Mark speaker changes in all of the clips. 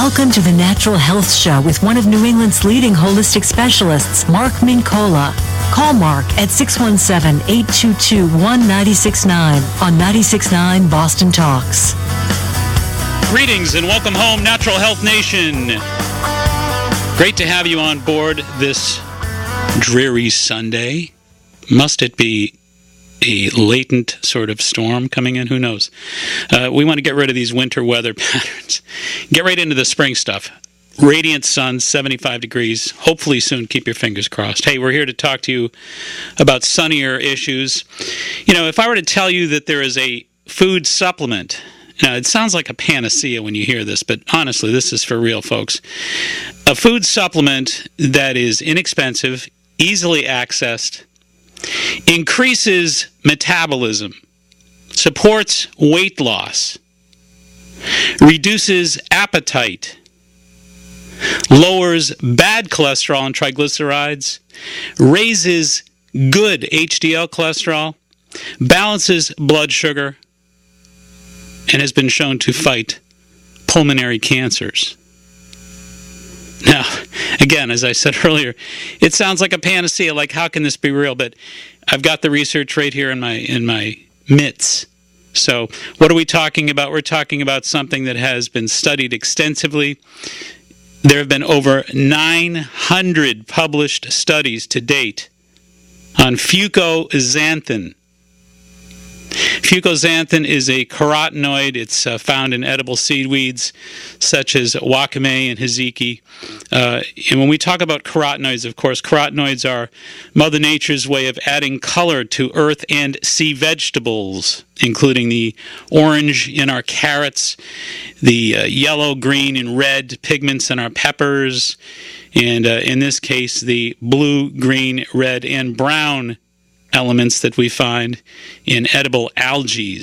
Speaker 1: Welcome to the Natural Health Show with one of New England's leading holistic specialists, Mark Mincola. Call Mark at 617-822-1969 on 96.9 Boston Talks.
Speaker 2: Greetings and welcome home, Natural Health Nation. Great to have you on board this dreary Sunday. Must it be a latent sort of storm coming in? Who knows? We want to get rid of these winter weather patterns. Get right into the spring stuff. Radiant sun, 75 degrees. Hopefully soon. Keep your fingers crossed. Hey, we're here to talk to you about sunnier issues. You know, if I were to tell you that there is a food supplement, now it sounds like a panacea when you hear this, but honestly, this is for real, folks. A food supplement that is inexpensive, easily accessed, increases metabolism, supports weight loss, reduces appetite, lowers bad cholesterol and triglycerides, raises good HDL cholesterol, balances blood sugar, and has been shown to fight pulmonary cancers. Now, again, as I said earlier, it sounds like a panacea, like how can this be real? But I've got the research right here in my mitts. So what are we talking about? We're talking about something that has been studied extensively. There have been over 900 published studies to date on fucoxanthin. Fucoxanthin is a carotenoid. It's found in edible seaweeds such as wakame and hiziki. And when we talk about carotenoids, of course, carotenoids are Mother Nature's way of adding color to earth and sea vegetables, including the orange in our carrots, the yellow, green, and red pigments in our peppers, and in this case, the blue, green, red, and brown elements that we find in edible algae.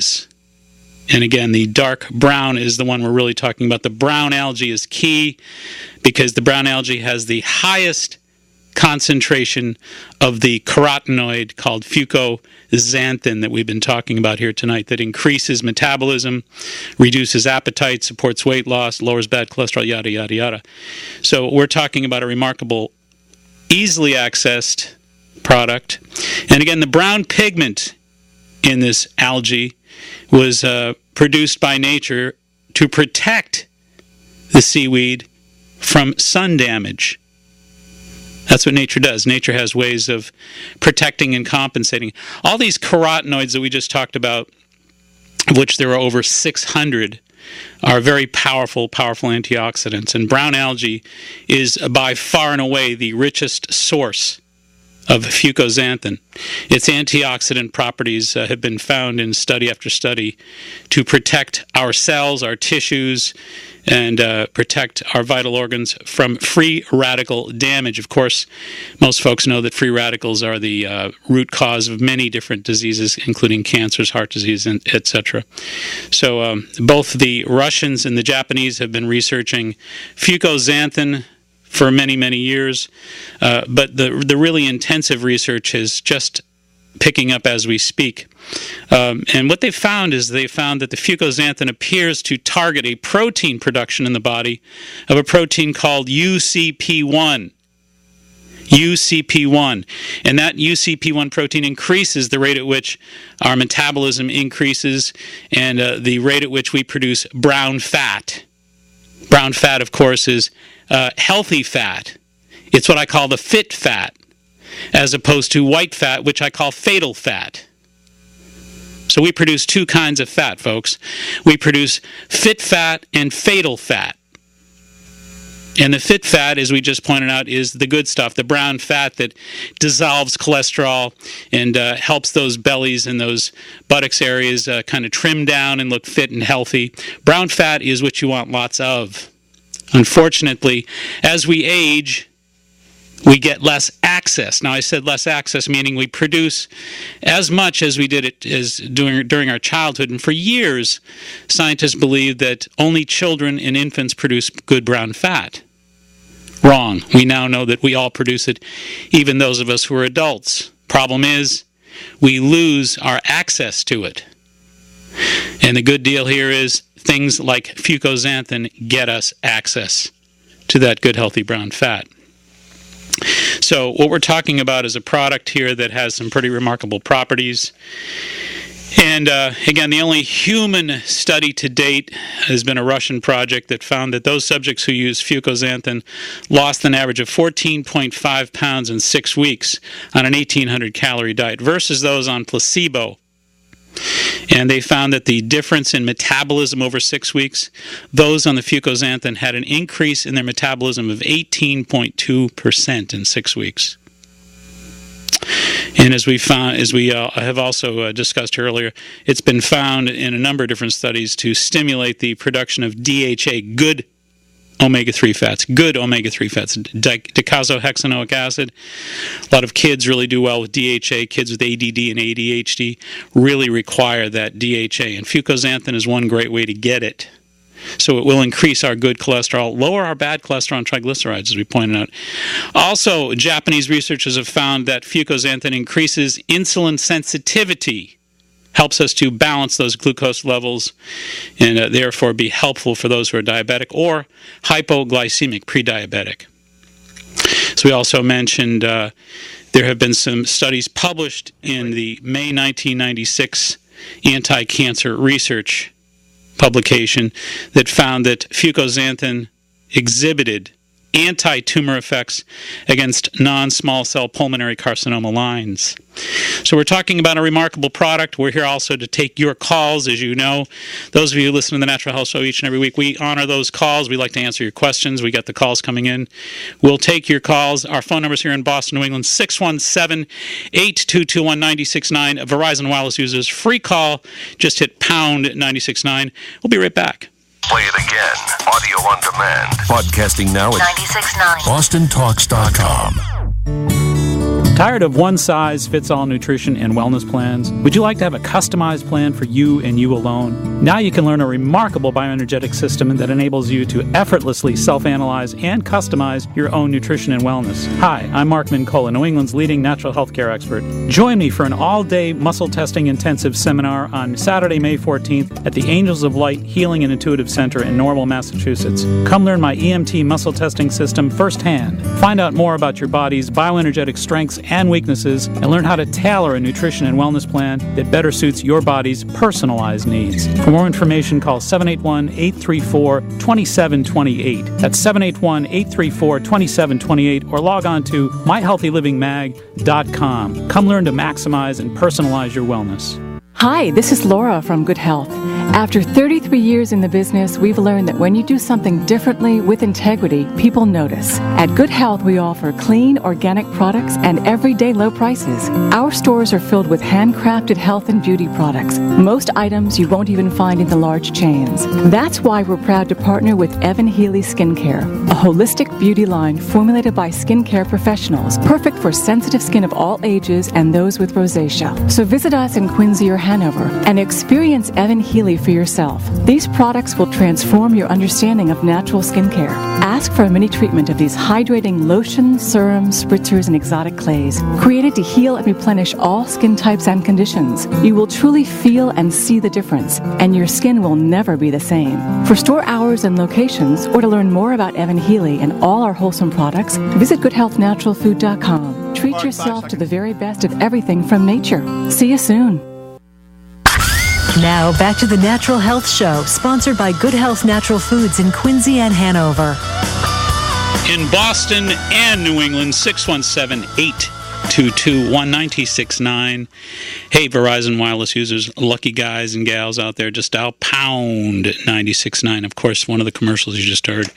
Speaker 2: And again, the dark brown is the one we're really talking about. The brown algae is key because the brown algae has the highest concentration of the carotenoid called fucoxanthin that we've been talking about here tonight, that increases metabolism, reduces appetite, supports weight loss, lowers bad cholesterol, yada, yada, yada. So we're talking about a remarkable, easily accessed product. And again, the brown pigment in this algae was produced by nature to protect the seaweed from sun damage. That's what nature does. Nature has ways of protecting and compensating. All these carotenoids that we just talked about, of which there are over 600, are very powerful antioxidants. And brown algae is by far and away the richest source of fucoxanthin. Its antioxidant properties have been found in study after study to protect our cells, our tissues, and protect our vital organs from free radical damage. Of course, most folks know that free radicals are the root cause of many different diseases, including cancers, heart disease, and etc. So both the Russians and the Japanese have been researching fucoxanthin for many, many years, but the really intensive research is just picking up as we speak. And what they found is that the fucoxanthin appears to target a protein production in the body of a protein called UCP1. UCP1. And that UCP1 protein increases the rate at which our metabolism increases and the rate at which we produce brown fat. Brown fat, of course, is healthy fat. It's what I call the fit fat, as opposed to white fat, which I call fatal fat. So we produce two kinds of fat, folks. We produce fit fat and fatal fat. And the fit fat, as we just pointed out, is the good stuff, the brown fat that dissolves cholesterol and helps those bellies and those buttocks areas kind of trim down and look fit and healthy. Brown fat is what you want lots of. Unfortunately, as we age, we get less access. Now, I said less access, meaning we produce as much as we did it as during our childhood. And for years, scientists believed that only children and infants produce good brown fat. Wrong. We now know that we all produce it, even those of us who are adults. Problem is, we lose our access to it. And the good deal here is things like fucoxanthin get us access to that good, healthy brown fat. So what we're talking about is a product here that has some pretty remarkable properties. And again, the only human study to date has been a Russian project that found that those subjects who used fucoxanthin lost an average of 14.5 pounds in 6 weeks on an 1,800 calorie diet versus those on placebo. And they found that the difference in metabolism over 6 weeks, those on the fucoxanthin had an increase in their metabolism of 18.2% in 6 weeks. And as we have also discussed earlier, it's been found in a number of different studies to stimulate the production of DHA, good omega-3 fats, docosahexaenoic acid. A lot of kids really do well with DHA. Kids with ADD and ADHD really require that DHA, and fucoxanthin is one great way to get it. So it will increase our good cholesterol, lower our bad cholesterol and triglycerides, as we pointed out. Also, Japanese researchers have found that fucoxanthin increases insulin sensitivity, helps us to balance those glucose levels, and therefore be helpful for those who are diabetic or hypoglycemic, pre-diabetic. So we also mentioned there have been some studies published in the May 1996 Anti-Cancer Research publication that found that fucoxanthin exhibited anti-tumor effects against non-small cell pulmonary carcinoma lines. So we're talking about a remarkable product. We're here also to take your calls, as you know. Those of you who listen to the Natural Health Show each and every week, we honor those calls. We like to answer your questions. We got the calls coming in. We'll take your calls. Our phone numbers here in Boston, New England, 617-822-1969. Verizon Wireless users, free call. Just hit pound 969. We'll be right back.
Speaker 3: Play it again. Audio on demand. Podcasting now at
Speaker 4: 96.9
Speaker 3: BostonTalks.com.
Speaker 5: Tired of one-size-fits-all nutrition and wellness plans? Would you like to have a customized plan for you and you alone? Now you can learn a remarkable bioenergetic system that enables you to effortlessly self-analyze and customize your own nutrition and wellness. Hi, I'm Mark Mincola, New England's leading natural health care expert. Join me for an all-day muscle testing intensive seminar on Saturday, May 14th at the Angels of Light Healing and Intuitive Center in Norwell, Massachusetts. Come learn my EMT muscle testing system firsthand. Find out more about your body's bioenergetic strengths and weaknesses, and learn how to tailor a nutrition and wellness plan that better suits your body's personalized needs. For more information, call 781-834-2728. That's 781-834-2728, or log on to myhealthylivingmag.com. Come learn to maximize and personalize your wellness.
Speaker 6: Hi, this is Laura from Good Health. After 33 years in the business, we've learned that when you do something differently with integrity, people notice. At Good Health, we offer clean, organic products and everyday low prices. Our stores are filled with handcrafted health and beauty products, most items you won't even find in the large chains. That's why we're proud to partner with Evan Healy Skincare, a holistic beauty line formulated by skincare professionals, perfect for sensitive skin of all ages and those with rosacea. So visit us in Quincy or Hanover and experience Evan Healy for yourself. These products will transform your understanding of natural skincare. Ask for a mini treatment of these hydrating lotions, serums, spritzers, and exotic clays, created to heal and replenish all skin types and conditions. You will truly feel and see the difference, and your skin will never be the same. For store hours and locations, or to learn more about Evan Healy and all our wholesome products, visit goodhealthnaturalfood.com. Treat yourself to the very best of everything from nature. See you soon.
Speaker 1: Now, back to the Natural Health Show, sponsored by Good Health Natural Foods in Quincy and Hanover.
Speaker 2: In Boston and New England, 617-822-1969. Hey, Verizon Wireless users, lucky guys and gals out there, just dial pound 969. Of course, one of the commercials you just heard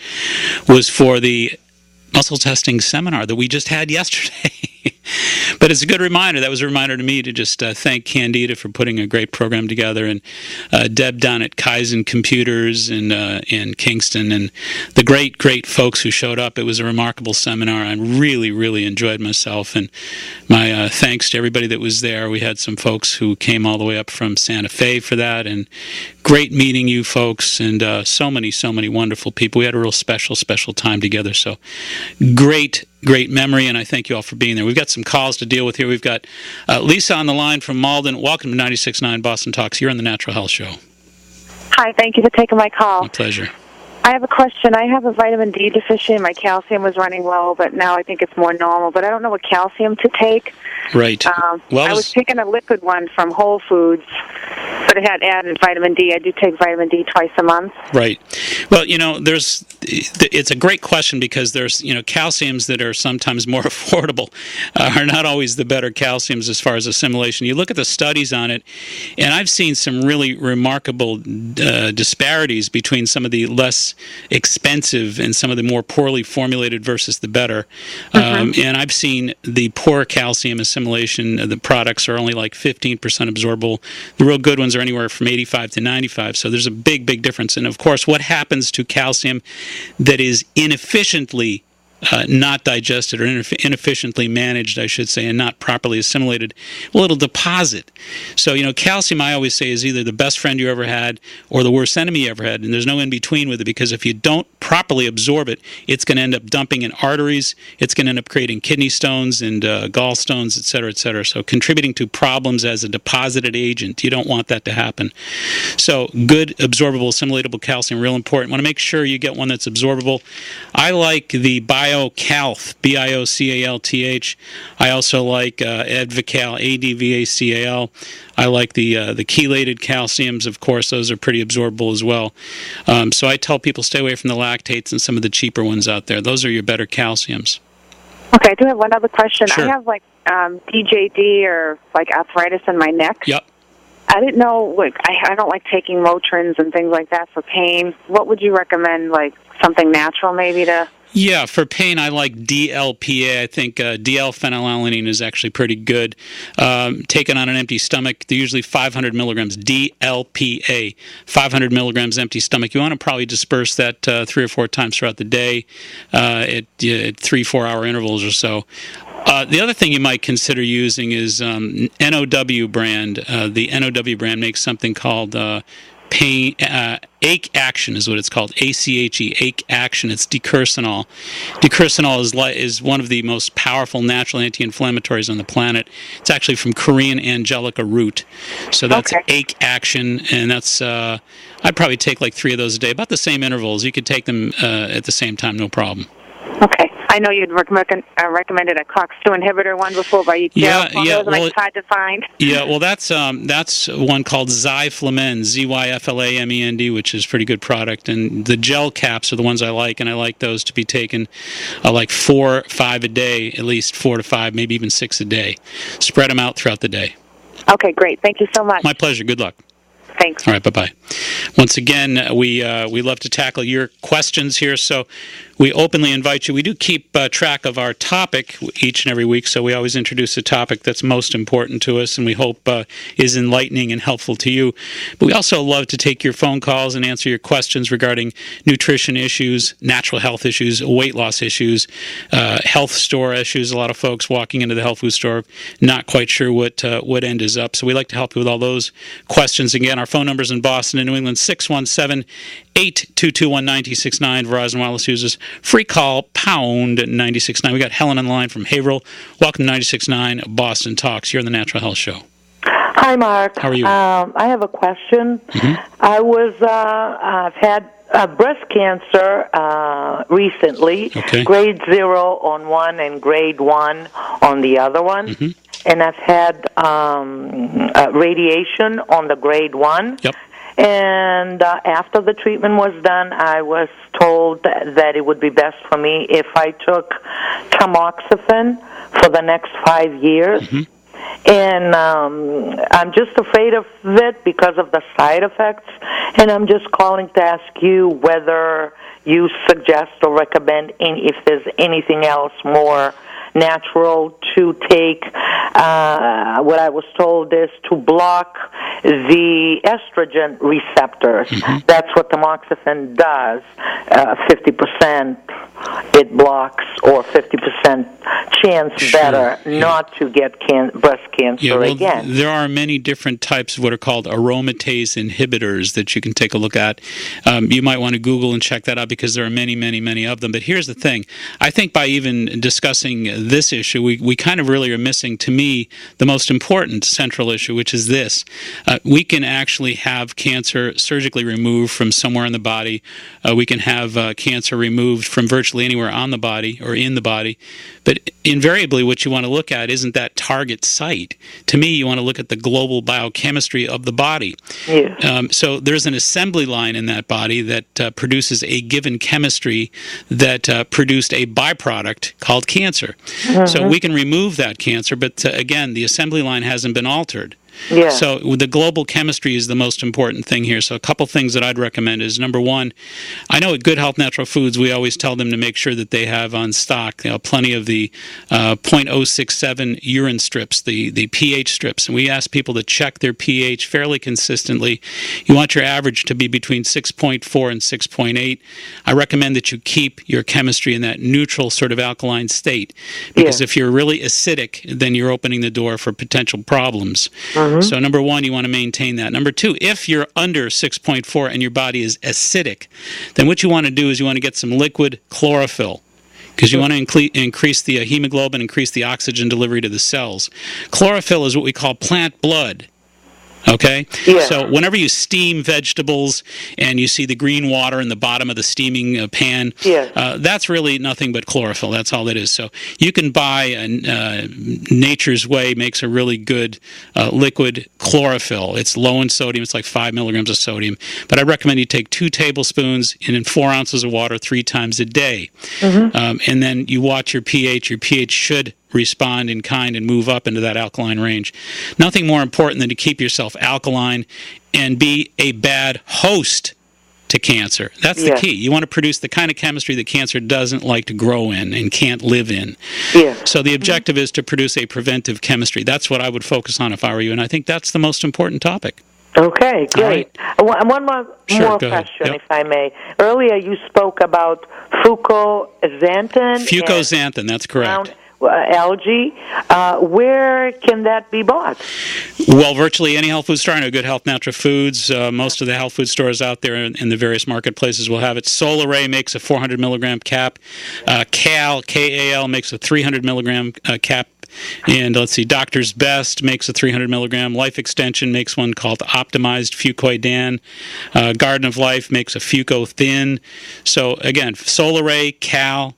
Speaker 2: was for the muscle testing seminar that we just had yesterday. But it's a good reminder. That was a reminder to me to just thank Candida for putting a great program together, and Deb down at Kaizen Computers in Kingston, and the great folks who showed up. It was a remarkable seminar. I really, really enjoyed myself, and my thanks to everybody that was there. We had some folks who came all the way up from Santa Fe for that, and great meeting you folks, and so many wonderful people. We had a real special time together, so great great memory, and I thank you all for being there. We've got some calls to deal with here. We've got Lisa on the line from Malden. Welcome to 96.9 Boston Talks. You're on the Natural Health Show.
Speaker 4: Hi, thank you for taking my call.
Speaker 2: My pleasure.
Speaker 4: I have a question. I have a vitamin D deficiency. My calcium was running low, but now I think it's more normal. But I don't know what calcium to take.
Speaker 2: Right.
Speaker 4: I was taking a liquid one from Whole Foods, but it had added vitamin D. I do take vitamin D twice a month.
Speaker 2: Right. Well, it's a great question because there's, calciums that are sometimes more affordable are not always the better calciums as far as assimilation. You look at the studies on it, and I've seen some really remarkable disparities between some of the less expensive and some of the more poorly formulated versus the better. And I've seen the poor calcium assimilation, the products are only like 15% absorbable. The real good ones are anywhere from 85 to 95. So there's a big, big difference. And of course, what happens to calcium that is inefficiently not digested or inefficiently managed, I should say, and not properly assimilated, well, it'll deposit. So, calcium, I always say, is either the best friend you ever had or the worst enemy you ever had, and there's no in-between with it, because if you don't properly absorb it, it's going to end up dumping in arteries, it's going to end up creating kidney stones and gallstones, et cetera, et cetera. So contributing to problems as a deposited agent. You don't want that to happen. So good absorbable, assimilatable calcium, real important. Want to make sure you get one that's absorbable. I like the BioCalth, BioCalth. I also like Advacal, ADVACAL. I like the chelated calciums, of course. Those are pretty absorbable as well. So I tell people stay away from the lactates and some of the cheaper ones out there. Those are your better calciums.
Speaker 4: Okay, I do have one other question.
Speaker 2: Sure.
Speaker 4: I have DJD or arthritis in my neck.
Speaker 2: Yep.
Speaker 4: I didn't know, I don't like taking Motrins and things like that for pain. What would you recommend, something natural maybe to...
Speaker 2: Yeah, for pain, I like DLPA. I think D-L-phenylalanine is actually pretty good. Taken on an empty stomach, they're usually 500 milligrams. DLPA, 500 milligrams empty stomach. You want to probably disperse that 3 or 4 times throughout the day at 3-4 hour intervals or so. The other thing you might consider using is NOW brand. The NOW brand makes something called pain Ache Action is what it's called. ACHE, Ache Action. It's decursinol. Decursinol is one of the most powerful natural anti-inflammatories on the planet. It's actually from Korean angelica root. So that's Ache Action, and that's I'd probably take 3 of those a day, about the same intervals. You could take them at the same time, no problem.
Speaker 4: Okay. I know you'd recommended a COX-2 inhibitor one before, but it's hard to find.
Speaker 2: Yeah, well, that's one called Zyflamend, Zyflamend, which is a pretty good product. And the gel caps are the ones I like, and I like those to be taken 4, 5 a day, at least 4 to 5, maybe even 6 a day. Spread them out throughout the day.
Speaker 4: Okay, great. Thank you so much.
Speaker 2: My pleasure. Good luck.
Speaker 4: Thanks.
Speaker 2: All right, bye-bye. Once again, we love to tackle your questions here, so we openly invite you. We do keep track of our topic each and every week, so we always introduce a topic that's most important to us and we hope is enlightening and helpful to you. But we also love to take your phone calls and answer your questions regarding nutrition issues, natural health issues, weight loss issues, health store issues. A lot of folks walking into the health food store not quite sure what end is up. So we like to help you with all those questions. Again, our phone numbers in Boston and New England, 617-822-1969. Verizon Wireless users. Free call, pound 96.9. We got Helen on the line from Haverhill. Welcome to 96.9 Boston Talks. You're on the Natural Health Show.
Speaker 7: Hi, Mark.
Speaker 2: How are you?
Speaker 7: I have a question.
Speaker 2: Mm-hmm.
Speaker 7: I've had breast cancer recently, grade 0 on one and grade 1 on the other one.
Speaker 2: Mm-hmm.
Speaker 7: And I've had radiation on the grade 1.
Speaker 2: Yep.
Speaker 7: And after the treatment was done, I was told that it would be best for me if I took tamoxifen for the next 5 years.
Speaker 2: Mm-hmm.
Speaker 7: And I'm just afraid of it because of the side effects. And I'm just calling to ask you whether you suggest or recommend if there's anything else more natural to take. What I was told is to block the estrogen receptors.
Speaker 2: Mm-hmm.
Speaker 7: That's what tamoxifen does, 50% it blocks, or 50% chance better not to get breast cancer again.
Speaker 2: There are many different types of what are called aromatase inhibitors that you can take a look at. You might want to Google and check that out because there are many, many, many of them. But here's the thing. I think by even discussing this issue, we kind of really are missing, to me, the most important central issue, which is this. We can actually have cancer surgically removed from somewhere in the body. We can have cancer removed from virtually anywhere on the body or in the body. But invariably, what you want to look at isn't that target site. To me, you want to look at the global biochemistry of the body.
Speaker 7: Yeah.
Speaker 2: So there's an assembly line in that body that produces a given chemistry that produced a byproduct called cancer. So we can remove that cancer, but again, the assembly line hasn't been altered.
Speaker 7: Yeah.
Speaker 2: So the global chemistry is the most important thing here. So a couple things that I'd recommend is, number one, I know at Good Health Natural Foods, we always tell them to make sure that they have on stock plenty of the .067 urine strips, the pH strips. And we ask people to check their pH fairly consistently. You want your average to be between 6.4 and 6.8. I recommend that you keep your chemistry in that neutral sort of alkaline state. Because if you're really acidic, then you're opening the door for potential problems. So number one, you want to maintain that. Number two, if you're under 6.4 and your body is acidic, then what you want to do is you want to get some liquid chlorophyll, because you want to increase the hemoglobin, increase the oxygen delivery to the cells. Chlorophyll is what we call plant blood. Okay?
Speaker 7: Yeah.
Speaker 2: So whenever you steam vegetables and you see the green water in the bottom of the steaming pan, that's really nothing but chlorophyll. That's all it is. So you can buy Nature's Way makes a really good liquid chlorophyll. It's low in sodium. It's like 5 milligrams of sodium. But I recommend you take 2 tablespoons and in 4 ounces of water 3 times a day. And then you watch your pH. Your pH should respond in kind and move up into that alkaline range. Nothing more important than to keep yourself alkaline and be a bad host to cancer. That's the key. You want to produce the kind of chemistry that cancer doesn't like to grow in and can't live in. So the objective is to produce a preventive chemistry. That's what I would focus on if I were you, and I think that's the most important topic.
Speaker 7: Okay, great. One more question, if I may. Earlier you spoke about fucoxanthin.
Speaker 2: Fucoxanthin, that's correct.
Speaker 7: Algae. Where can that be bought?
Speaker 2: Well, virtually any health food store. I know Good Health Natural Foods. Most of the health food stores out there in the various marketplaces will have it. Solar makes a 400 milligram cap. K-A-L, makes a 300 milligram cap. And let's see, Doctor's Best makes a 300 milligram. Life Extension makes one called Optimized Fucoidan. Garden of Life makes a Fuco Thin. So again, Solar, Cal,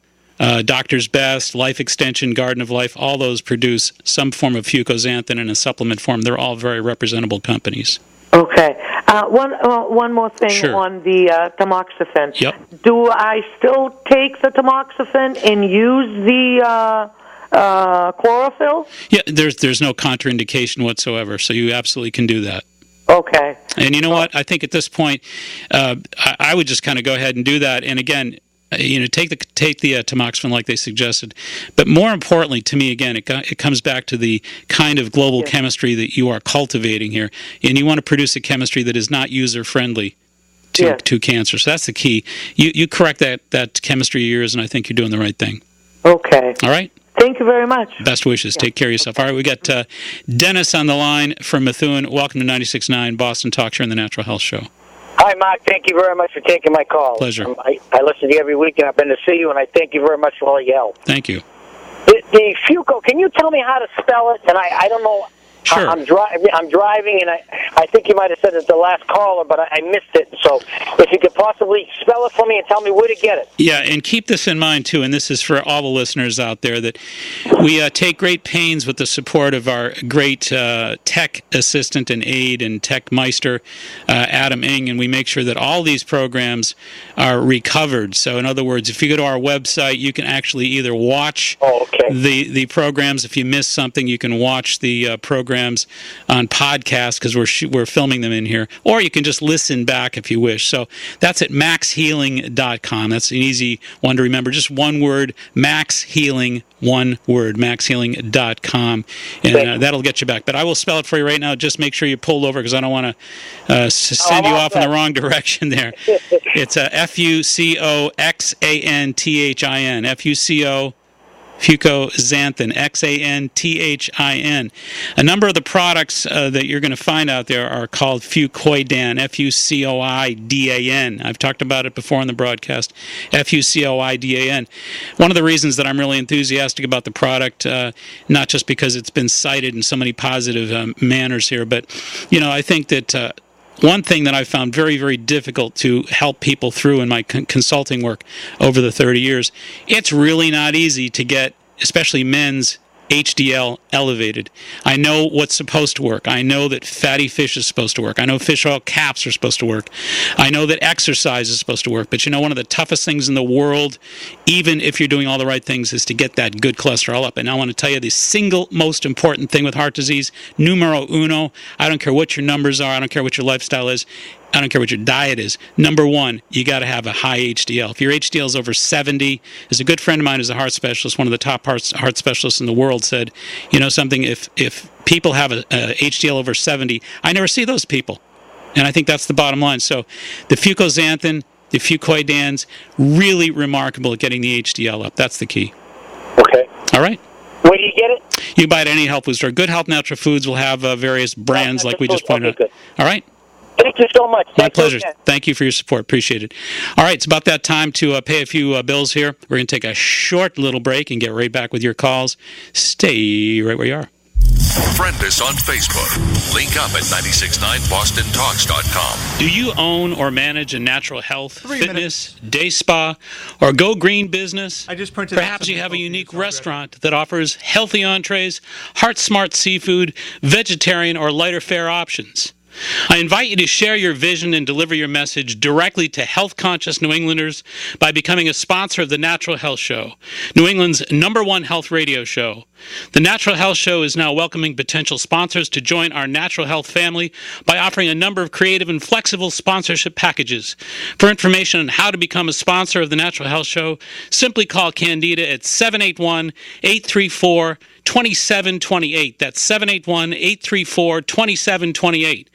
Speaker 2: Doctor's Best, Life Extension, Garden of Life, all those produce some form of fucoxanthin in a supplement form. They're all very representable companies.
Speaker 7: Okay. One more thing on the tamoxifen. Do I still take the tamoxifen and use the chlorophyll?
Speaker 2: Yeah, there's no contraindication whatsoever, so you absolutely can do that.
Speaker 7: Okay.
Speaker 2: And you know what? I think at this point, I would just kind of go ahead and do that. And again, take the tamoxifen like they suggested. But more importantly, to me, again, it comes back to the kind of global chemistry that you are cultivating here. And you want to produce a chemistry that is not user-friendly to cancer. So that's the key. You correct that chemistry of yours, and I think you're doing the right thing.
Speaker 7: Okay.
Speaker 2: All right?
Speaker 7: Thank you very much.
Speaker 2: Best wishes. Take care of yourself. All right, we got Dennis on the line from Methuen. Welcome to 96.9 Boston Talk Show and the Natural Health Show.
Speaker 8: Hi, Mark. Thank you very much for taking my call.
Speaker 2: Pleasure.
Speaker 8: I listen to you every week, and I've been to see you, and I thank you very much for all your help.
Speaker 2: Thank you.
Speaker 8: The Fuco, can you tell me how to spell it? And I don't know.
Speaker 2: Sure.
Speaker 8: I'm driving, and I think you might have said it the last caller, but I missed it. So if you could possibly spell it for me and tell me where to get it.
Speaker 2: Yeah, and keep this in mind, too, and this is for all the listeners out there, that we take great pains with the support of our great tech assistant and aide and tech meister, Adam Ing, and we make sure that all these programs are recovered. So, in other words, if you go to our website, you can actually either watch the programs. If you miss something, you can watch the program programs on podcast because we're filming them in here, or you can just listen back if you wish. So that's at maxhealing.com. That's an easy one to remember. Just one word, Max Healing, one word, maxhealing.com, and that'll get you back. But I will spell it for you right now. Just make sure you pull over because I don't want to send you off in the wrong direction there. It's Fucoxanthin, Fucoxanthin, Xanthin. A number of the products that you're going to find out there are called Fucoidan, Fucoidan. I've talked about it before on the broadcast, Fucoidan. One of the reasons that I'm really enthusiastic about the product, not just because it's been cited in so many positive manners here, but, I think that one thing that I've found very, very difficult to help people through in my consulting work over the 30 years, it's really not easy to get, especially men's, HDL elevated. I know what's supposed to work. I know that fatty fish is supposed to work. I know fish oil caps are supposed to work. I know that exercise is supposed to work. But one of the toughest things in the world, even if you're doing all the right things, is to get that good cholesterol up. And I want to tell you the single most important thing with heart disease, numero uno, I don't care what your numbers are, I don't care what your lifestyle is, I don't care what your diet is. Number one, you got to have a high HDL. If your HDL is over 70, as a good friend of mine who's a heart specialist, one of the top heart specialists in the world, said, something, if people have a HDL over 70, I never see those people. And I think that's the bottom line. So the Fucoxanthin, the Fucoidans, really remarkable at getting the HDL up. That's the key.
Speaker 8: Okay.
Speaker 2: All right.
Speaker 8: Where do you get it?
Speaker 2: You buy it at any health food store. Good Health Natural Foods will have various brands like we just pointed out.
Speaker 8: Good.
Speaker 2: All right.
Speaker 8: Thank you so much.
Speaker 2: My pleasure. Thank you for your support. Appreciate it. All right, it's about that time to pay a few bills here. We're going to take a short little break and get right back with your calls. Stay right where you are.
Speaker 3: Friend us on Facebook. Link up at 969bostontalks.com.
Speaker 2: Do you own or manage a natural health, fitness, day spa, or go green business?
Speaker 9: I just printed
Speaker 2: Perhaps you have a unique restaurant that offers healthy entrees, heart-smart seafood, vegetarian, or lighter fare options. I invite you to share your vision and deliver your message directly to health-conscious New Englanders by becoming a sponsor of the Natural Health Show, New England's #1 health radio show. The Natural Health Show is now welcoming potential sponsors to join our natural health family by offering a number of creative and flexible sponsorship packages. For information on how to become a sponsor of the Natural Health Show, simply call Candida at 781-834-2728. That's 781-834-2728.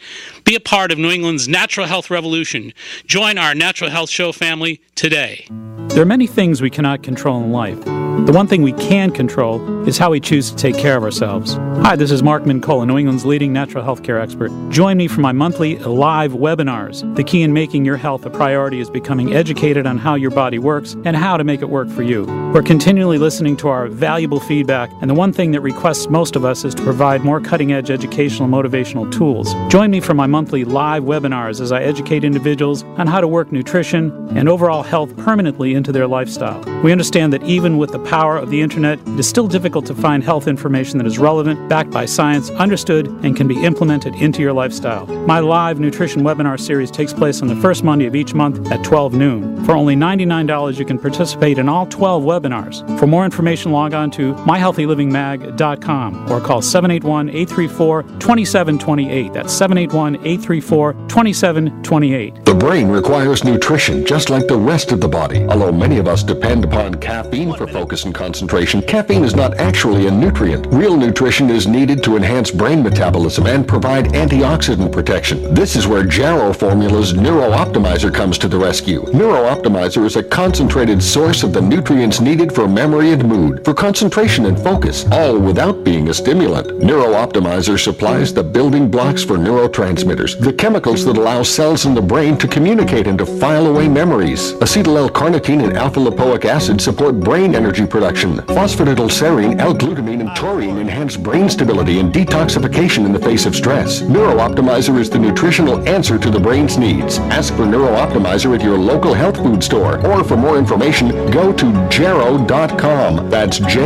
Speaker 2: Be a part of New England's natural health revolution. Join our Natural Health Show family today.
Speaker 5: There are many things we cannot control in life. The one thing we can control is how we choose to take care of ourselves. Hi, this is Mark Mincola, New England's leading natural health care expert. Join me for my monthly live webinars. The key in making your health a priority is becoming educated on how your body works and how to make it work for you. We're continually listening to our valuable feedback, and the one thing that requests most of us is to provide more cutting-edge educational and motivational tools. Join me for my monthly live webinars as I educate individuals on how to work nutrition and overall health permanently into their lifestyle. We understand that even with the power of the internet, it is still difficult to find health information that is relevant, backed by science, understood, and can be implemented into your lifestyle. My live nutrition webinar series takes place on the first Monday of each month at 12 noon. For only $99, you can participate in all 12 webinars. For more information, log on to myhealthylivingmag.com or call 781-834-2728. That's 781-834-2728.
Speaker 10: The brain requires nutrition just like the rest of the body. Although many of us depend upon caffeine for focus and concentration, caffeine is not actually a nutrient. Real nutrition is needed to enhance brain metabolism and provide antioxidant protection. This is where Jarrow Formula's Neuro Optimizer comes to the rescue. Neuro Optimizer is a concentrated source of the nutrients needed for memory and mood, for concentration and focus, all without being a stimulant. Neuro Optimizer supplies the building blocks for neurotransmitters, the chemicals that allow cells in the brain to communicate and to file away memories. Acetyl L-carnitine and alpha-lipoic acid support brain energy production. Phosphatidylserine, L-glutamine, and taurine enhance brain stability and detoxification in the face of stress. Neuro Optimizer is the nutritional answer to the brain's needs. Ask for Neuro Optimizer at your local health food store, or for more information, go to jarrow.com. That's Jarrow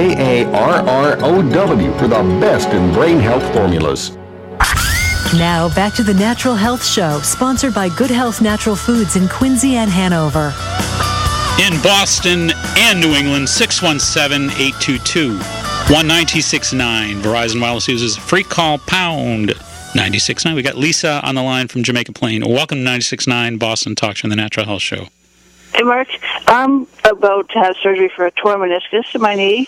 Speaker 10: for the best in brain health formulas.
Speaker 1: Now, back to the Natural Health Show, sponsored by Good Health Natural Foods in Quincy and Hanover.
Speaker 2: In Boston and New England, 617-822. 196.9. Verizon Wireless uses free call pound 96.9. We got Lisa on the line from Jamaica Plain. Welcome to 96.9 Boston Talk Show, the Natural Health Show.
Speaker 9: Hey, Mark. I'm about to have surgery for a torn meniscus in my knee,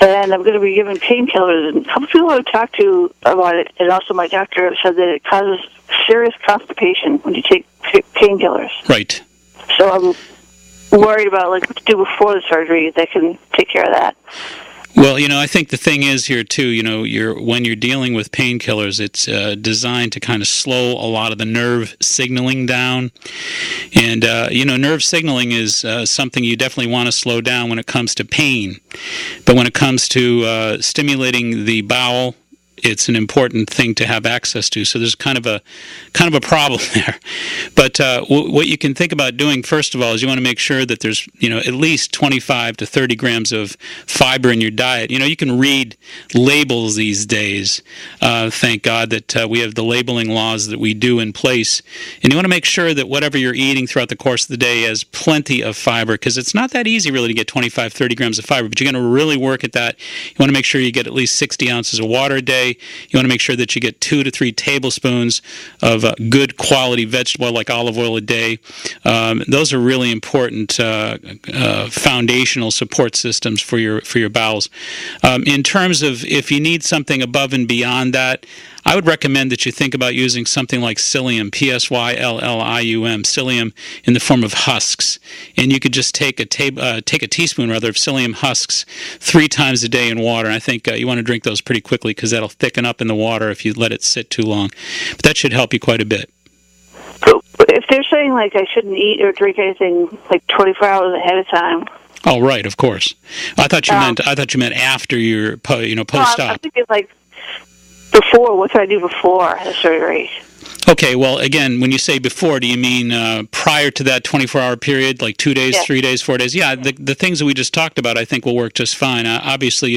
Speaker 9: and I'm going to be given painkillers. And a couple people I've talked to about it, and also my doctor said that it causes serious constipation when you take painkillers.
Speaker 2: Right.
Speaker 9: So I'm worried about what to do before the surgery that can take care of that.
Speaker 2: Well, I think the thing is here, too, when you're dealing with painkillers, it's designed to kind of slow a lot of the nerve signaling down. And, nerve signaling is something you definitely want to slow down when it comes to pain. But when it comes to stimulating the bowel, it's an important thing to have access to. So there's kind of a problem there. But what you can think about doing, first of all, is you want to make sure that there's at least 25 to 30 grams of fiber in your diet. You can read labels these days. Thank God that we have the labeling laws that we do in place. And you want to make sure that whatever you're eating throughout the course of the day has plenty of fiber, because it's not that easy really to get 25, 30 grams of fiber, but you're going to really work at that. You want to make sure you get at least 60 ounces of water a day. You want to make sure that you get 2 to 3 tablespoons of good quality vegetable oil like olive oil a day. Those are really important foundational support systems for your bowels. In terms of if you need something above and beyond that, I would recommend that you think about using something like psyllium, P-S-Y-L-L-I-U-M, psyllium in the form of husks. And you could just take a teaspoon of psyllium husks 3 times a day in water. And I think you want to drink those pretty quickly because that'll thicken up in the water if you let it sit too long. But that should help you quite a bit.
Speaker 9: So if they're saying I shouldn't eat or drink anything 24 hours ahead of time.
Speaker 2: Oh, right, of course. I thought you meant after your post-op.
Speaker 9: I'm thinking before. What can I do before the surgery?
Speaker 2: Okay, well, again, when you say before, do you mean prior to that 24-hour period, like 2 days, 3 days, 4 days? Yeah, the things that we just talked about, I think, will work just fine. Obviously,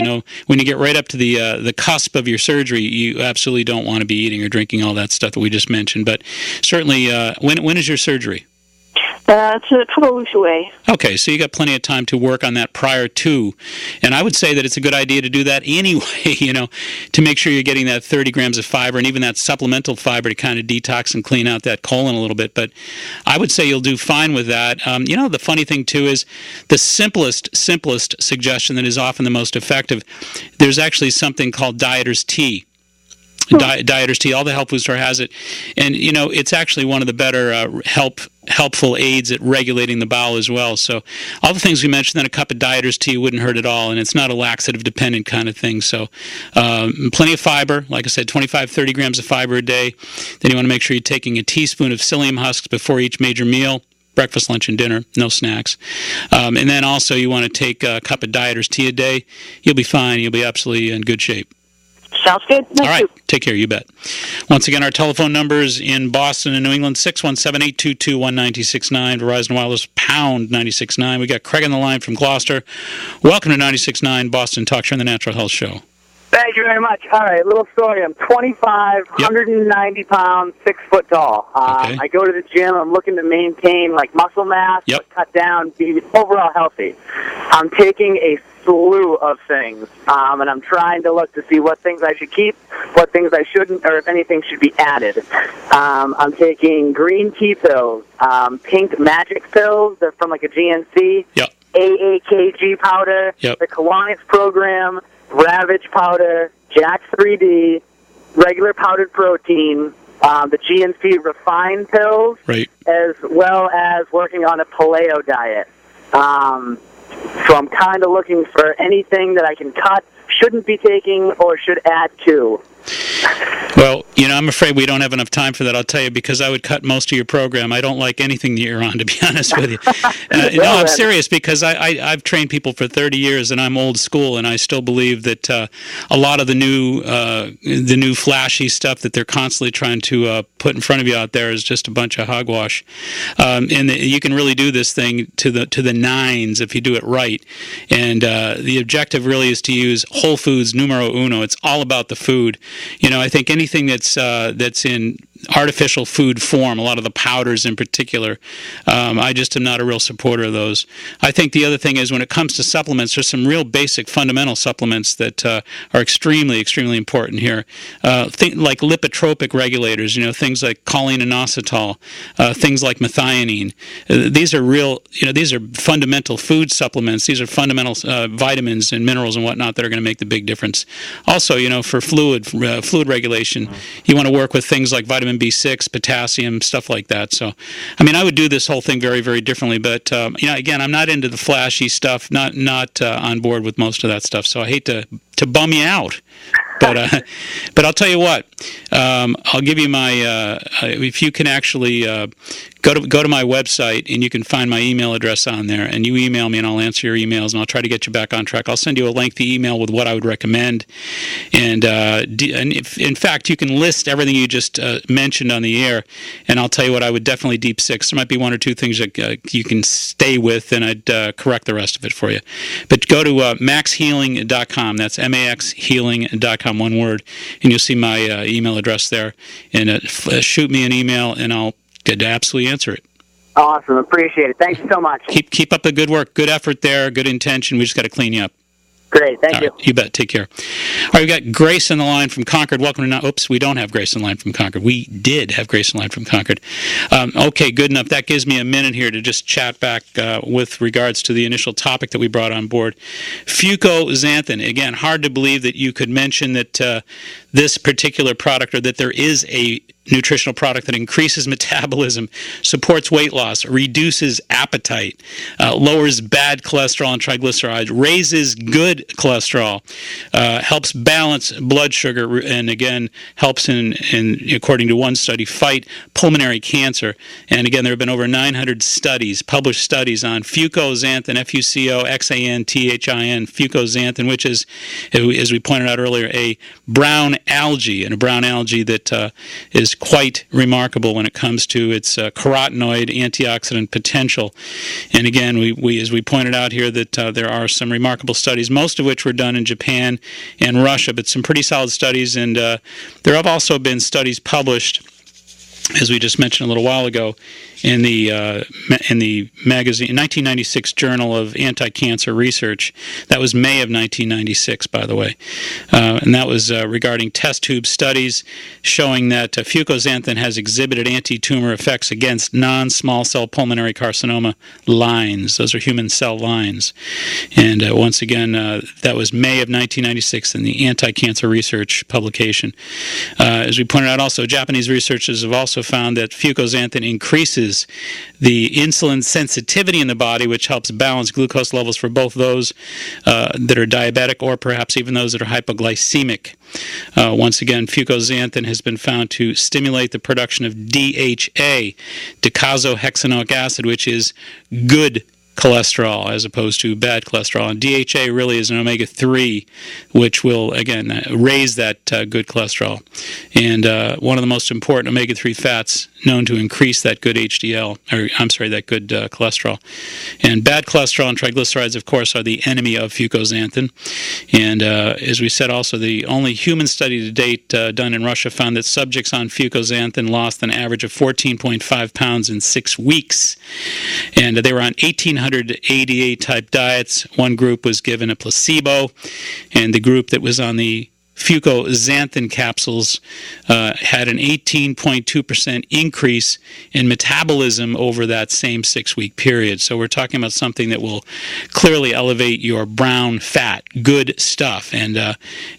Speaker 2: when you get right up to the cusp of your surgery, you absolutely don't want to be eating or drinking all that stuff that we just mentioned. But certainly, when is your surgery?
Speaker 9: It's a couple of weeks away.
Speaker 2: Okay, so you got plenty of time to work on that prior to. And I would say that it's a good idea to do that anyway, to make sure you're getting that 30 grams of fiber and even that supplemental fiber to kind of detox and clean out that colon a little bit. But I would say you'll do fine with that. The funny thing, too, is the simplest suggestion that is often the most effective, there's actually something called dieter's tea. Dieter's tea, all the health food store has it. And, it's actually one of the better helpful aids at regulating the bowel as well. So all the things we mentioned, then a cup of dieter's tea wouldn't hurt at all, and it's not a laxative-dependent kind of thing. So plenty of fiber, like I said, 25, 30 grams of fiber a day. Then you want to make sure you're taking a teaspoon of psyllium husks before each major meal. Breakfast, lunch, and dinner, no snacks. And then also you want to take a cup of dieter's tea a day. You'll be fine. You'll be absolutely in good shape.
Speaker 9: Sounds good. Thank
Speaker 2: All right.
Speaker 9: you.
Speaker 2: Take care. You bet. Once again, our telephone numbers in Boston and New England, 617-822-1969. Verizon Wireless, pound 96.9. We got Craig on the line from Gloucester. Welcome to 96.9 Boston Talk Show and the Natural Health Show.
Speaker 11: Thank you very much. All right, little story. I'm 25, 190 pounds, 6 foot tall.
Speaker 2: Okay.
Speaker 11: I go to the gym. I'm looking to maintain muscle mass, but cut down, be overall healthy. I'm taking a slew of things, and I'm trying to look to see what things I should keep, what things I shouldn't, or if anything should be added. I'm taking green tea pills, pink magic pills. They're from a GNC. AAKG powder, the Kiwanis program, Ravage powder, Jack 3D, regular powdered protein, the GNC refined pills, as well as working on a paleo diet. So I'm kind of looking for anything that I can cut, shouldn't be taking, or should add to.
Speaker 2: Well, I'm afraid we don't have enough time for that, I'll tell you, because I would cut most of your program. I don't like anything that you're on, to be honest with you. No, I'm serious, because I've trained people for 30 years, and I'm old school, and I still believe that a lot of the new flashy stuff that they're constantly trying to put in front of you out there is just a bunch of hogwash. And you can really do this thing to the nines if you do it right. And the objective really is to use whole foods numero uno. It's all about the food. I think anything that's in artificial food form, a lot of the powders in particular, I just am not a real supporter of those. I think the other thing is when it comes to supplements, there's some real basic fundamental supplements that are extremely, extremely important here. Like lipotropic regulators, things like choline inositol, things like methionine. These are real, these are fundamental food supplements. These are fundamental vitamins and minerals and whatnot that are going to make the big difference. Also, for fluid regulation, you want to work with things like vitamin B6, potassium, stuff like that. So, I would do this whole thing very, very differently. But again, I'm not into the flashy stuff. Not on board with most of that stuff. So I hate to bum you out. But I'll tell you what. I'll give you my. If you can actually go to my website and you can find my email address on there, and you email me and I'll answer your emails and I'll try to get you back on track. I'll send you a lengthy email with what I would recommend, and if, in fact, you can list everything you just mentioned on the air, and I'll tell you what I would definitely deep six. There might be one or two things that you can stay with, and I'd correct the rest of it for you. But go to maxhealing.com. That's maxhealing.com, one word, and you'll see my email address there, and shoot me an email and I'll get to absolutely answer it.
Speaker 11: Awesome. Appreciate it. Thank you so much.
Speaker 2: Keep up the good work, good effort there, good intention. We just got to clean you up.
Speaker 11: Great. Thank you.
Speaker 2: You bet. Take care. All right, we got Grace on the line from Concord. Welcome to Oops, we don't have Grace on the line from Concord. We did have Grace on the line from Concord. Okay, good enough. That gives me a minute here to just chat back with regards to the initial topic that we brought on board. Fucoxanthin. Again, hard to believe that you could mention that this particular product, or that there is a nutritional product that increases metabolism, supports weight loss, reduces appetite, lowers bad cholesterol and triglycerides, raises good cholesterol, helps balance blood sugar, and again helps in according to one study, fight pulmonary cancer. And again, there have been over 900 studies, published studies on fucoxanthin, Fucoxanthin, fucoxanthin, which is, as we pointed out earlier, a brown algae, and a brown algae that is quite remarkable when it comes to its carotenoid antioxidant potential. And again, we as we pointed out here, that there are some remarkable studies, most of which were done in Japan and Russia, but some pretty solid studies. And there have also been studies published, as we just mentioned a little while ago, in the magazine, 1996 Journal of Anti-Cancer Research. That was May of 1996, by the way. And that was regarding test tube studies showing that fucoxanthin has exhibited anti-tumor effects against non-small cell pulmonary carcinoma lines. Those are human cell lines. And once again, that was May of 1996 in the Anti-Cancer Research publication. As we pointed out also, Japanese researchers have also found that fucoxanthin increases the insulin sensitivity in the body, which helps balance glucose levels for both those that are diabetic or perhaps even those that are hypoglycemic. Once again, fucoxanthin has been found to stimulate the production of DHA, docosahexaenoic acid, which is good cholesterol as opposed to bad cholesterol. And DHA really is an omega-3, which will, again, raise that good cholesterol. And one of the most important omega-3 fats known to increase that good HDL, that good cholesterol. And bad cholesterol and triglycerides, of course, are the enemy of fucoxanthin. And as we said also, the only human study to date done in Russia found that subjects on fucoxanthin lost an average of 14.5 pounds in 6 weeks. And they were on 1,888 type diets. One group was given a placebo, and the group that was on the fucoxanthin capsules had an 18.2% increase in metabolism over that same 6-week period. So we're talking about something that will clearly elevate your brown fat, good stuff. And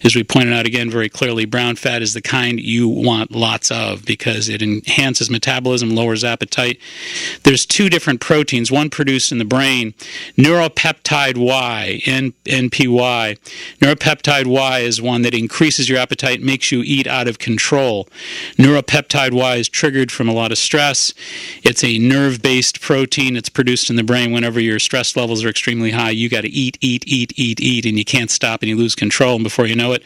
Speaker 2: as we pointed out again very clearly, brown fat is the kind you want lots of because it enhances metabolism, lowers appetite. There's two different proteins, one produced in the brain, neuropeptide Y, NPY. Neuropeptide Y is one that increases your appetite, makes you eat out of control. Neuropeptide Y is triggered from a lot of stress. It's a nerve-based protein. It's produced in the brain whenever your stress levels are extremely high. You got to eat, and you can't stop, and you lose control. And before you know it,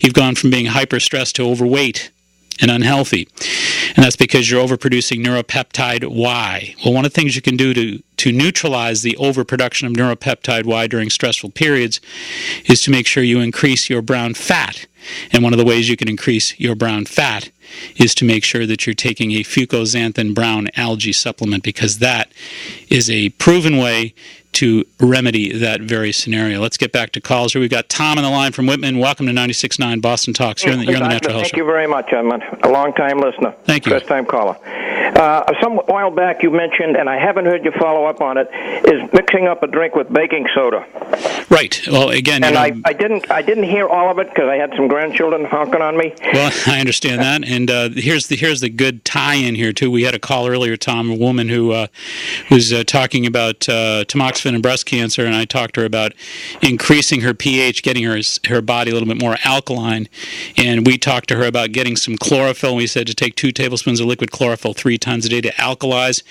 Speaker 2: you've gone from being hyper-stressed to overweight. and unhealthy. And that's because you're overproducing neuropeptide Y. Well, one of the things you can do to neutralize the overproduction of neuropeptide Y during stressful periods is to make sure you increase your brown fat. And one of the ways you can increase your brown fat is to make sure that you're taking a fucoxanthin brown algae supplement, because that is a proven way to remedy that very scenario. Let's get back to calls here. We've got Tom on the line from Whitman. Welcome to 96.9 Boston Talks. You're on the Natural Health Show.
Speaker 12: Thank you very much. I'm a long-time listener.
Speaker 2: Thank you.
Speaker 12: First-time caller. Some while back you mentioned, and I haven't heard you follow up on it, is mixing up a drink with baking soda.
Speaker 2: Right. Well, again,
Speaker 12: and I didn't hear all of it because I had some grandchildren honking on me.
Speaker 2: Well, I understand that, and here's the good tie-in here too. We had a call earlier, Tom, a woman who was talking about tamoxifen and breast cancer, and I talked to her about increasing her pH, getting her body a little bit more alkaline, and we talked to her about getting some chlorophyll. We said to take 2 tablespoons of liquid chlorophyll 3 times a day to alkalize,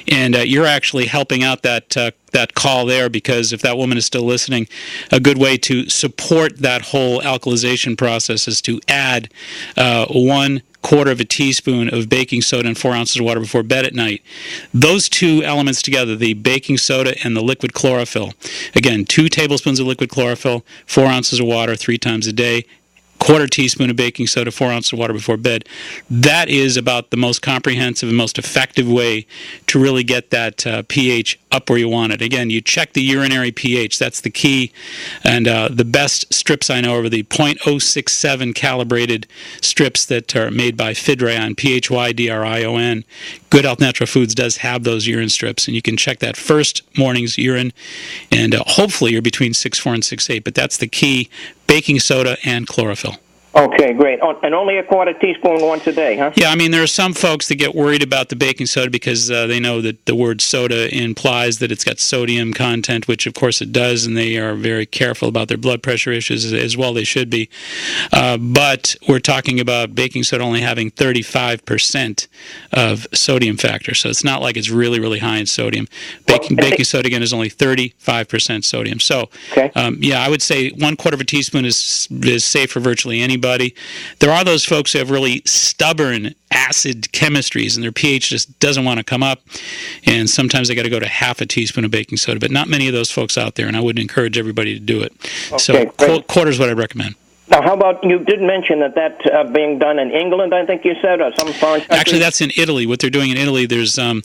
Speaker 2: and you're actually helping out that call there, because if that woman is still listening, a good way to support that whole alkalization process is to add 1/4 of a teaspoon of baking soda and 4 ounces of water before bed at night. Those two elements together, the baking soda and the liquid chlorophyll. Again, 2 tablespoons of liquid chlorophyll, 4 ounces of water 3 times a day, 1/4 teaspoon of baking soda, 4 ounces of water before bed. That is about the most comprehensive and most effective way to really get that pH up where you want it. Again, you check the urinary pH. That's the key. And the best strips I know are the .067 calibrated strips that are made by Fidrion, PHYDRION. Good Health Natural Foods does have those urine strips, and you can check that first morning's urine, and hopefully you're between 6.4 and 6.8, but that's the key, baking soda and chlorophyll.
Speaker 12: Okay, great. And only 1/4 teaspoon once a day, huh?
Speaker 2: Yeah, I mean, there are some folks that get worried about the baking soda because they know that the word soda implies that it's got sodium content, which of course it does, and they are very careful about their blood pressure issues as well. They should be. But we're talking about baking soda only having 35% of sodium factor, so it's not like it's really, really high in sodium. Baking soda, again, is only 35% sodium. So, yeah, I would say 1/4 of a teaspoon is safe for virtually anybody. There are those folks who have really stubborn acid chemistries, and their pH just doesn't want to come up, and sometimes they got to go to 1/2 teaspoon of baking soda, but not many of those folks out there, and I wouldn't encourage everybody to do it.
Speaker 12: Okay,
Speaker 2: so 1/4 is what I'd recommend.
Speaker 12: Now, how about, you did mention that's being done in England, I think you said, or some foreign country?
Speaker 2: Actually, that's in Italy. What they're doing in Italy, there's a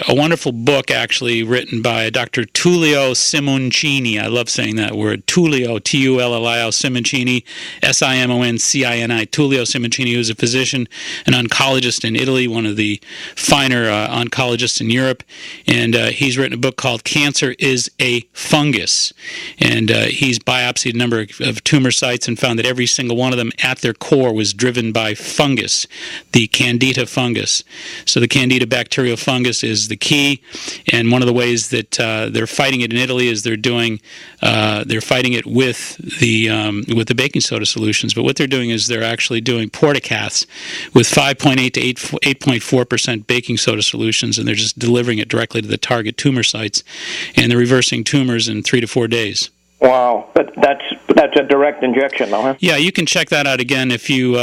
Speaker 2: wonderful book actually written by Dr. Tullio Simoncini. I love saying that word. Tullio, Tullio Simoncini, Simoncini. Tullio Simoncini, who's a physician, an oncologist in Italy, one of the finer oncologists in Europe, and he's written a book called Cancer is a Fungus, and he's biopsied a number of tumor sites and found that every single one of them at their core was driven by fungus, the Candida fungus. So the Candida bacterial fungus is the key, and one of the ways that they're fighting it in Italy is they're fighting it with the baking soda solutions. But what they're doing is they're actually doing portacaths with 5.8 to 8.4% baking soda solutions, and they're just delivering it directly to the target tumor sites, and they're reversing tumors in 3 to 4 days.
Speaker 12: Wow, but that's a direct injection, though, huh?
Speaker 2: Yeah, you can check that out again if you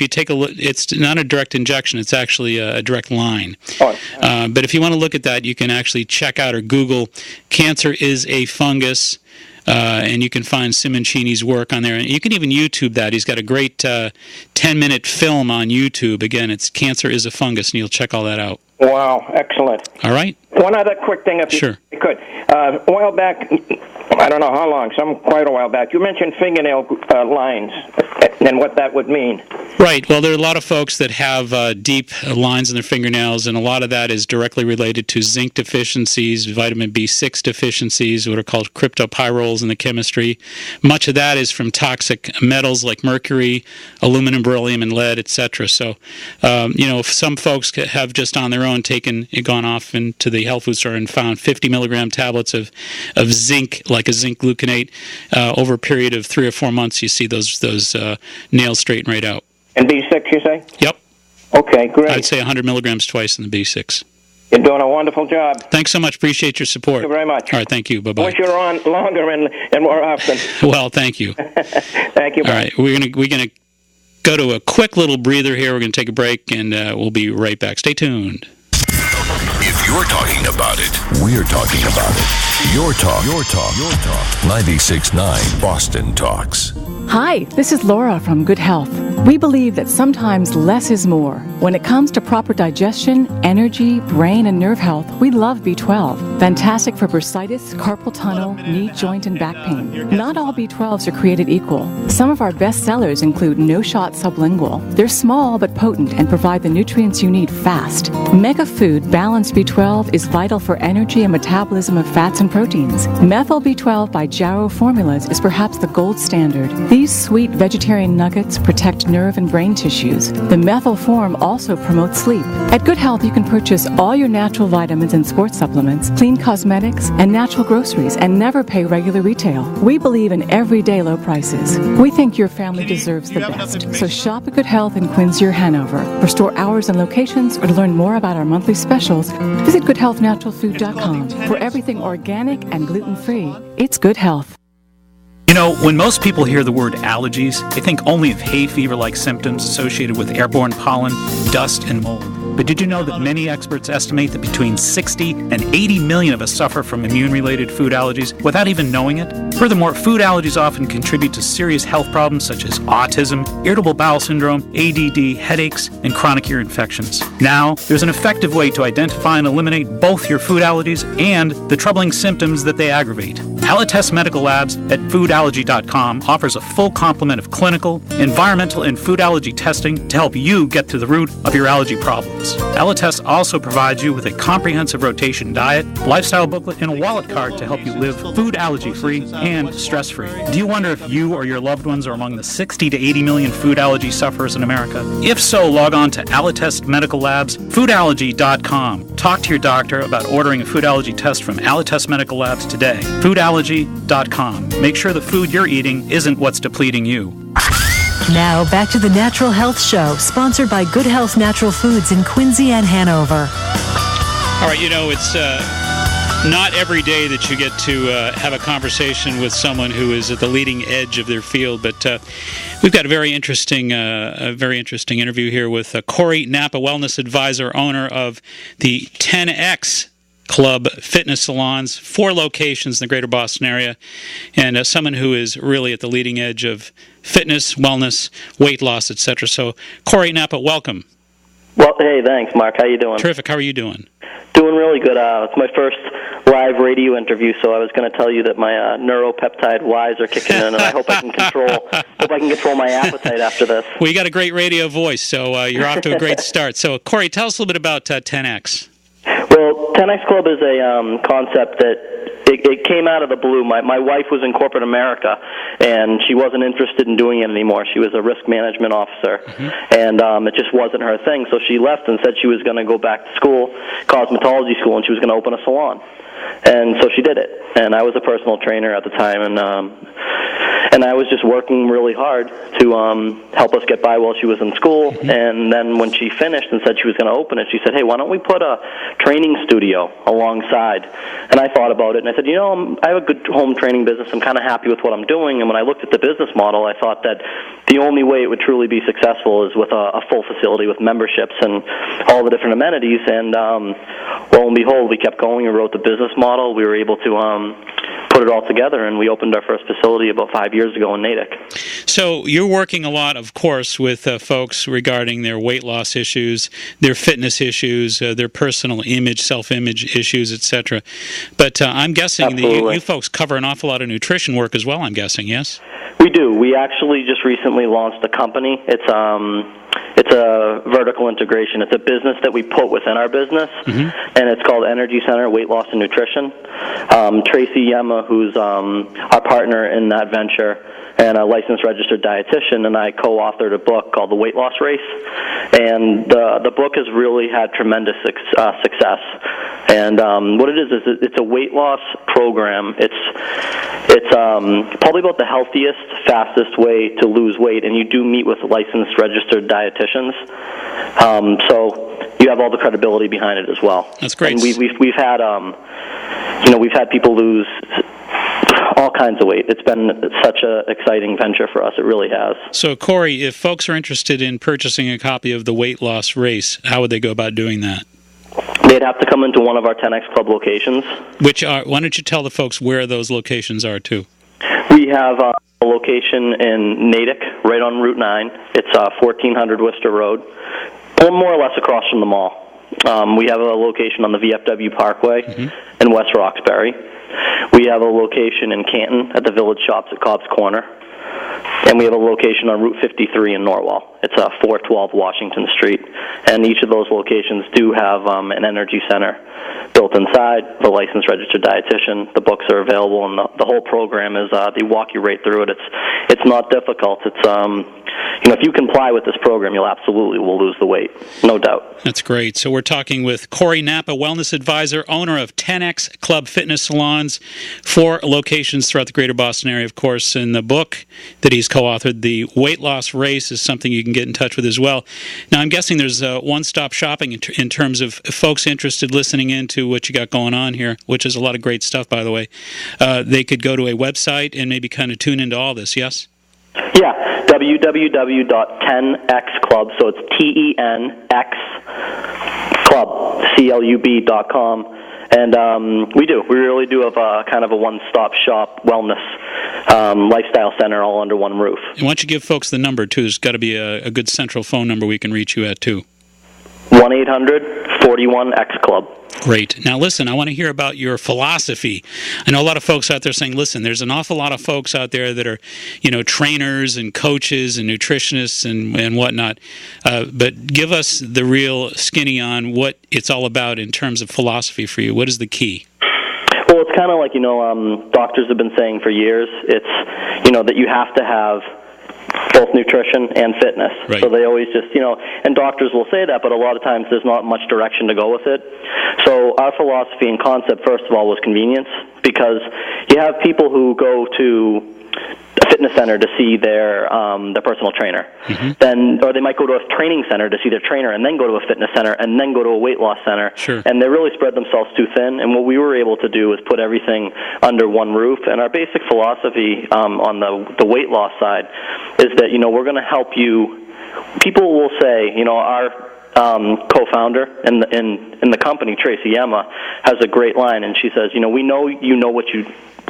Speaker 2: take a look. It's not a direct injection; it's actually a direct line.
Speaker 12: Oh.
Speaker 2: But if you want to look at that, you can actually check out or Google "Cancer is a Fungus." And you can find Simoncini's work on there. And you can even YouTube that. He's got a great 10-minute film on YouTube. Again, it's Cancer is a Fungus, and you'll check all that out.
Speaker 12: Wow, excellent.
Speaker 2: All right.
Speaker 12: One other quick thing, if you could. A while back, I don't know how long, quite a while back, you mentioned fingernail lines and what that would mean.
Speaker 2: Right. Well, there are a lot of folks that have deep lines in their fingernails, and a lot of that is directly related to zinc deficiencies, vitamin B6 deficiencies, what are called cryptopyrroles in the chemistry. Much of that is from toxic metals like mercury, aluminum, beryllium, and lead, etc. So, some folks have just on their own gone off into the health food store and found 50 milligram tablets of zinc, like a zinc gluconate. Over a period of 3 or 4 months, you see those nails straighten right out.
Speaker 12: And B6, you say?
Speaker 2: Yep.
Speaker 12: Okay, great.
Speaker 2: I'd say 100 milligrams twice in the B6.
Speaker 12: You're doing a wonderful job.
Speaker 2: Thanks so much. Appreciate your support.
Speaker 12: Thank you very much.
Speaker 2: All right, thank you. Bye-bye.
Speaker 12: Wish you were on longer and more often.
Speaker 2: Well, thank you.
Speaker 12: Thank you.
Speaker 2: All right, we're gonna go to a quick little breather here. We're going to take a break, and we'll be right back. Stay tuned.
Speaker 3: If you're talking about it, we're talking about it. Your talk. 96.9 Boston Talks.
Speaker 6: Hi, this is Laura from Good Health. We believe that sometimes less is more. When it comes to proper digestion, energy, brain, and nerve health, we love B12. Fantastic for bursitis, carpal tunnel, knee, joint, and back pain. Not all B12s are created equal. Some of our best sellers include No Shot Sublingual. They're small but potent and provide the nutrients you need fast. Mega Food Balanced B12 is vital for energy and metabolism of fats and proteins. Methyl B12 by Jarrow Formulas is perhaps the gold standard. These sweet vegetarian nuggets protect nerve and brain tissues. The methyl form also promotes sleep. At Good Health, you can purchase all your natural vitamins and sports supplements, clean cosmetics, and natural groceries, and never pay regular retail. We believe in everyday low prices. We think your family deserves the best. So shop at Good Health in Quincy or Hanover. For store hours and locations, or to learn more about our monthly specials, visit GoodHealthNaturalFood.com. For everything organic and gluten-free, it's Good Health.
Speaker 5: You know, when most people hear the word allergies, they think only of hay fever-like symptoms associated with airborne pollen, dust, and mold. But did you know that many experts estimate that between 60 and 80 million of us suffer from immune-related food allergies without even knowing it? Furthermore, food allergies often contribute to serious health problems such as autism, irritable bowel syndrome, ADD, headaches, and chronic ear infections. Now, there's an effective way to identify and eliminate both your food allergies and the troubling symptoms that they aggravate. Allotest Medical Labs at foodallergy.com offers a full complement of clinical, environmental, and food allergy testing to help you get to the root of your allergy problems. Allotest also provides you with a comprehensive rotation diet, lifestyle booklet, and a wallet card to help you live food allergy-free and stress-free. Do you wonder if you or your loved ones are among the 60 to 80 million food allergy sufferers in America? If so, log on to Allotest Medical Labs, foodallergy.com. Talk to your doctor about ordering a food allergy test from Allotest Medical Labs today. Foodallergy.com. Make sure the food you're eating isn't what's depleting you.
Speaker 1: Now, back to the Natural Health Show, sponsored by Good Health Natural Foods in Quincy and Hanover.
Speaker 2: All right, you know, it's not every day that you get to have a conversation with someone who is at the leading edge of their field, but we've got a very interesting interview here with Corey Napa, wellness advisor, owner of the 10X Club fitness salons, 4 locations in the greater Boston area, and someone who is really at the leading edge of fitness, wellness, weight loss, etc. So, Corey Napa, welcome.
Speaker 13: Well, hey, thanks, Mark. How you doing?
Speaker 2: Terrific. How are you doing?
Speaker 13: Doing really good. It's my first live radio interview, so I was going to tell you that my neuropeptide Ys are kicking in, and I hope I can control my appetite after this.
Speaker 2: Well, you got a great radio voice, so you're off to a great start. So, Corey, tell us a little bit about 10X.
Speaker 13: Well, 10X Club is a concept that it came out of the blue. My wife was in corporate America, and she wasn't interested in doing it anymore. She was a risk management officer, and it just wasn't her thing. So she left and said she was going to go back to school, cosmetology school, and she was going to open a salon. And so she did it. And I was a personal trainer at the time, and I was just working really hard to help us get by while she was in school. And then when she finished and said she was going to open it, she said, hey, why don't we put a training studio alongside? And I thought about it, and I said, you know, I have a good home training business. I'm kind of happy with what I'm doing. And when I looked at the business model, I thought that the only way it would truly be successful is with a full facility with memberships and all the different amenities. And lo and behold, we kept going and wrote the business model. We were able to put it all together, and we opened our first facility about 5 years ago in Natick.
Speaker 2: So you're working a lot, of course, with folks regarding their weight loss issues, their fitness issues, their personal image, self-image issues, etc. But I'm guessing that you folks cover an awful lot of nutrition work as well, I'm guessing, yes?
Speaker 13: We do. We actually just recently launched a company. It's a vertical integration. It's a business that we put within our business, and it's called Energy Center Weight Loss and Nutrition. Tracy Yema, who's our partner in that venture, and a licensed registered dietitian, and I co-authored a book called The Weight Loss Race. And the book has really had tremendous success. And what it is it's a weight loss program. It's probably about the healthiest, fastest way to lose weight, and you do meet with licensed registered dietitians. So you have all the credibility behind it as well.
Speaker 2: That's great.
Speaker 13: And we've had we've had people lose all kinds of weight. It's been such an exciting venture for us. It really has.
Speaker 2: So, Corey, if folks are interested in purchasing a copy of the Weight Loss Race, how would they go about doing that?
Speaker 13: They'd have to come into one of our 10X Club locations.
Speaker 2: Which are? Why don't you tell the folks where those locations are, too?
Speaker 13: We have a location in Natick, right on Route 9. It's 1400 Worcester Road, more or less across from the mall. We have a location on the VFW Parkway in West Roxbury. We have a location in Canton at the Village Shops at Cobb's Corner. And we have a location on Route 53 in Norwell. It's 412 Washington Street. And each of those locations do have an energy center built inside, the licensed registered dietitian. The books are available, and the whole program is, they walk you right through it. It's not difficult. It's, if you comply with this program, you'll absolutely will lose the weight, no doubt.
Speaker 2: That's great. So we're talking with Corey Knapp, a wellness advisor, owner of 10X Club Fitness Salons, 4 locations throughout the greater Boston area, of course. In the book that he's co-authored, The Weight Loss Race, is something you can get in touch with as well. Now, I'm guessing there's one-stop shopping in terms of folks interested listening into what you got going on here, which is a lot of great stuff, by the way. They could go to a website and maybe kind of tune into all this, yes?
Speaker 13: Yeah, www.10xclub, so it's TENX Club, CLUB.com. And we really do have kind of a one-stop shop wellness lifestyle center all under one roof.
Speaker 2: And why don't you give folks the number, too? There's got to be a good central phone number we can reach you at, too.
Speaker 13: 1-800-41-X-Club.
Speaker 2: Great. Now, listen, I want to hear about your philosophy. I know a lot of folks out there saying, listen, there's an awful lot of folks out there that are, trainers and coaches and nutritionists and whatnot. But give us the real skinny on what it's all about in terms of philosophy for you. What is the key?
Speaker 13: Well, it's kind of like, doctors have been saying for years. It's, that you have to have both nutrition and fitness. Right. So they always just, and doctors will say that, but a lot of times there's not much direction to go with it. So our philosophy and concept, first of all, was convenience, because you have people who go to a fitness center to see their personal trainer, or they might go to a training center to see their trainer, and then go to a fitness center, and then go to a weight loss center, and they really spread themselves too thin. And what we were able to do is put everything under one roof. And our basic philosophy on the weight loss side is that we're going to help you. People will say, our co-founder in the company, Tracy Emma, has a great line, and she says, we know what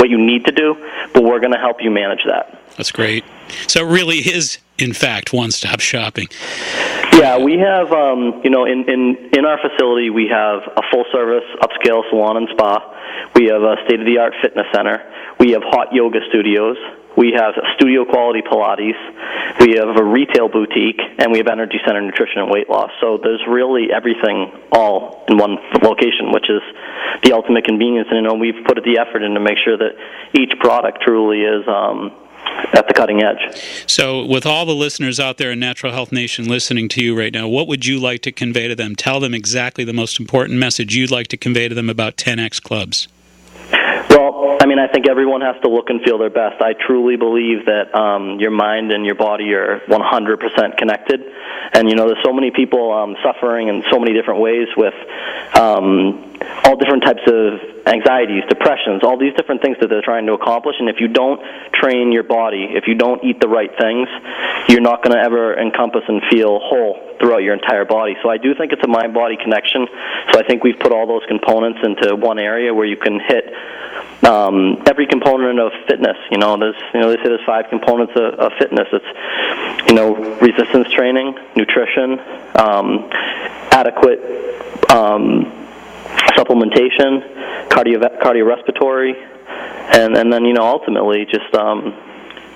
Speaker 13: you need to do, but we're going to help you manage that.
Speaker 2: That's great. So it really is, in fact, one-stop shopping.
Speaker 13: Yeah, we have, in our facility, we have a full-service upscale salon and spa. We have a state-of-the-art fitness center. We have hot yoga studios. We have studio-quality Pilates. We have a retail boutique, and we have energy center, nutrition, and weight loss. So there's really everything all in one location, which is the ultimate convenience. And we've put the effort in to make sure that each product truly is at the cutting edge.
Speaker 2: So with all the listeners out there in Natural Health Nation listening to you right now, what would you like to convey to them? Tell them exactly the most important message you'd like to convey to them about 10X Clubs.
Speaker 13: Well, I think everyone has to look and feel their best. I truly believe that your mind and your body are 100% connected. And, there's so many people suffering in so many different ways with all different types of anxieties, depressions, all these different things that they're trying to accomplish. And if you don't train your body, if you don't eat the right things, you're not going to ever encompass and feel whole throughout your entire body. So I do think it's a mind-body connection. So I think we've put all those components into one area where you can hit every component of fitness. They say there's 5 components of fitness. It's, resistance training, nutrition, adequate supplementation, cardiorespiratory, and then ultimately just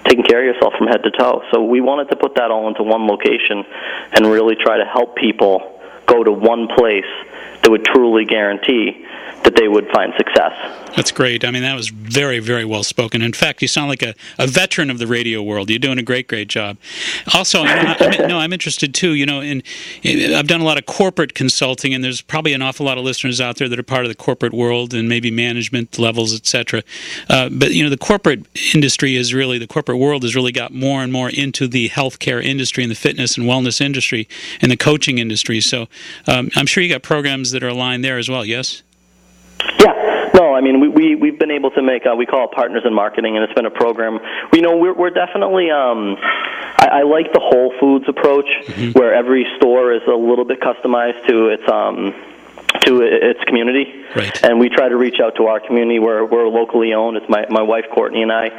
Speaker 13: taking care of yourself from head to toe. So we wanted to put that all into one location and really try to help people go to one place that would truly guarantee that they would find success.
Speaker 2: That's great. That was very, very well spoken. In fact, you sound like a veteran of the radio world. You're doing a great, great job. Also, I'm interested too. I've done a lot of corporate consulting, and there's probably an awful lot of listeners out there that are part of the corporate world and maybe management levels, etc. But the corporate industry the corporate world has really got more and more into the healthcare industry and the fitness and wellness industry and the coaching industry. So I'm sure you got programs that are aligned there as well. Yes.
Speaker 13: Yeah, No, I mean, we've been able to make, we call it Partners in Marketing, and it's been a program. We're definitely, I like the Whole Foods approach, where every store is a little bit customized to its community.
Speaker 2: Right.
Speaker 13: And we try to reach out to our community. We're locally owned. It's my wife, Courtney, and I.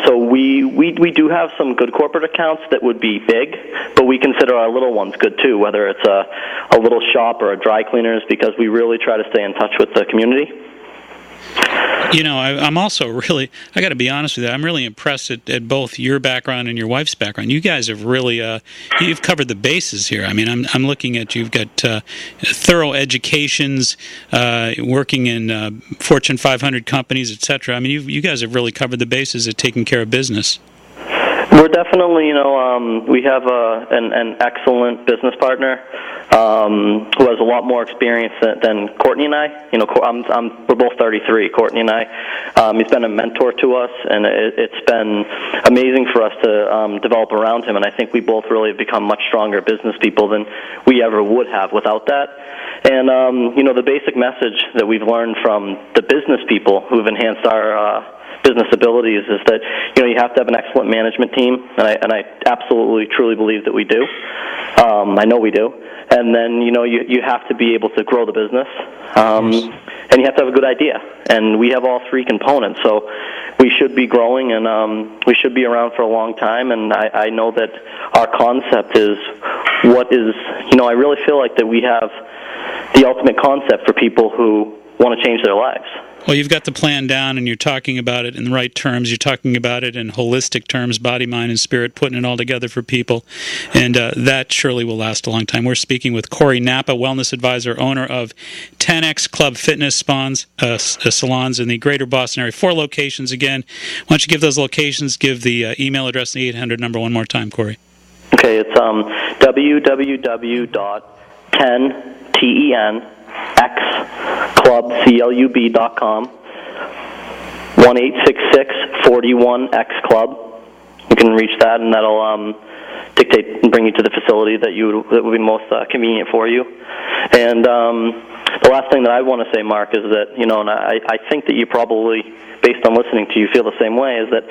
Speaker 13: So we do have some good corporate accounts that would be big, but we consider our little ones good too, whether it's a little shop or a dry cleaners, because we really try to stay in touch with the community.
Speaker 2: I'm also really, I got to be honest with you, I'm really impressed at both your background and your wife's background. You guys have really, you've covered the bases here. I mean, I'm looking at, you've got thorough educations, working in Fortune 500 companies, etc. I mean, you guys have really covered the bases at taking care of business.
Speaker 13: We're definitely, we have an excellent business partner who has a lot more experience than Courtney and I. We're both 33, Courtney and I. He's been a mentor to us, and it's been amazing for us to develop around him, and I think we both really have become much stronger business people than we ever would have without that. And, the basic message that we've learned from the business people who've enhanced our business abilities is that you have to have an excellent management team, and I absolutely truly believe that we do. I know we do. And then you have to be able to grow the business, and you have to have a good idea. And we have all three components, so we should be growing, and we should be around for a long time. And I know that our concept is what is. I really feel like that we have the ultimate concept for people who want to change their lives.
Speaker 2: Well, you've got the plan down, and you're talking about it in the right terms. You're talking about it in holistic terms, body, mind, and spirit, putting it all together for people, and that surely will last a long time. We're speaking with Corey Napa, wellness advisor, owner of 10X Club Fitness salons in the greater Boston area. 4 locations again. Why don't you give those locations, give the email address and the 800 number one more time, Corey.
Speaker 13: Okay, it's www.10xclub.com, 1-866-41-X-Club. You can reach that, and that'll dictate and bring you to the facility that would be most convenient for you. And the last thing that I want to say, Mark, is that, and I think that you probably, based on listening to you, feel the same way, is that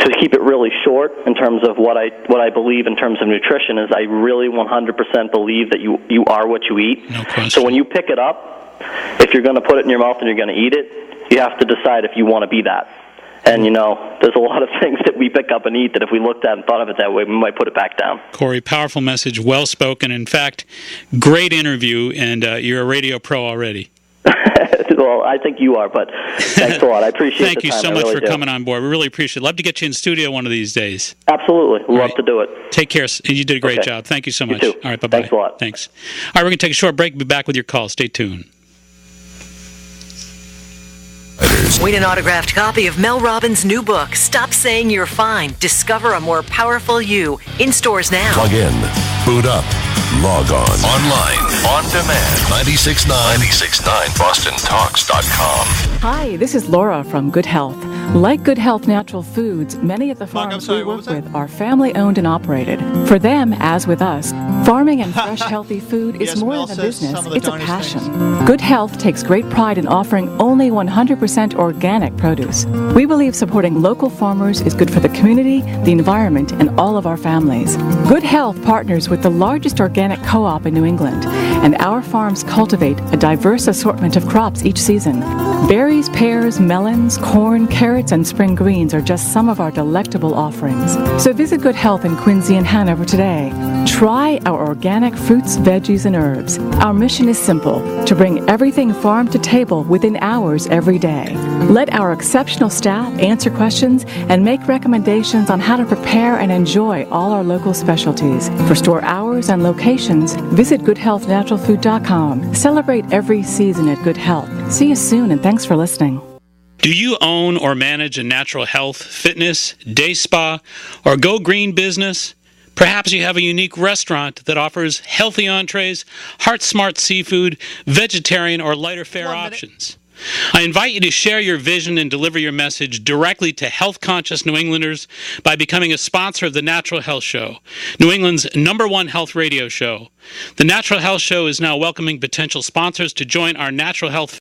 Speaker 13: to keep it really short in terms of what I believe in terms of nutrition is I really 100% believe that you are what you eat.
Speaker 2: No question.
Speaker 13: So when you pick it up, if you're going to put it in your mouth and you're going to eat it, you have to decide if you want to be that. And, there's a lot of things that we pick up and eat that if we looked at and thought of it that way, we might put it back down.
Speaker 2: Corey, powerful message, well spoken. In fact, great interview, and you're a radio pro already.
Speaker 13: Well, I think you are, but thanks a lot. I appreciate
Speaker 2: Thank
Speaker 13: the
Speaker 2: you
Speaker 13: time.
Speaker 2: so much for coming on board. We really appreciate it. Love to get you in studio one of these days.
Speaker 13: Absolutely. Love to do it.
Speaker 2: Take care. You did a great job. Thank you so much.
Speaker 13: You too.
Speaker 2: All right, bye-bye.
Speaker 13: Thanks a lot.
Speaker 2: Thanks. All right, we're going to take a short break. Be back with your call. Stay tuned.
Speaker 1: Win an autographed copy of Mel Robbins' new book, Stop Saying You're Fine. Discover a more powerful you. In stores now.
Speaker 3: Plug in, boot up, log on, online, on demand, 969bostontalks.com.
Speaker 6: Hi, this is Laura from Good Health. Like Good Health Natural Foods, many of the farms we work with are family-owned and operated. For them, as with us, farming and fresh, healthy food is more than a business, it's a passion. Good Health takes great pride in offering only 100% organic produce. We believe supporting local farmers is good for the community, the environment, and all of our families. Good Health partners with the largest organic co-op in New England, and our farms cultivate a diverse assortment of crops each season. Berries, pears, melons, corn, carrots, and spring greens are just some of our delectable offerings. So visit Good Health in Quincy and Hanover today. Try our organic fruits, veggies, and herbs. Our mission is simple, to bring everything farm to table within hours every day. Let our exceptional staff answer questions and make recommendations on how to prepare and enjoy all our local specialties. For store hours and locations, visit GoodHealthNaturalFood.com. Celebrate every season at Good Health. See you soon, and thanks for listening.
Speaker 2: Do you own or manage a natural health, fitness, day spa, or go green business? Perhaps you have a unique restaurant that offers healthy entrees, heart-smart seafood, vegetarian or lighter fare options. I invite you to share your vision and deliver your message directly to health-conscious New Englanders by becoming a sponsor of the Natural Health Show, New England's #1 health radio show. The Natural Health Show is now welcoming potential sponsors to join our Natural Health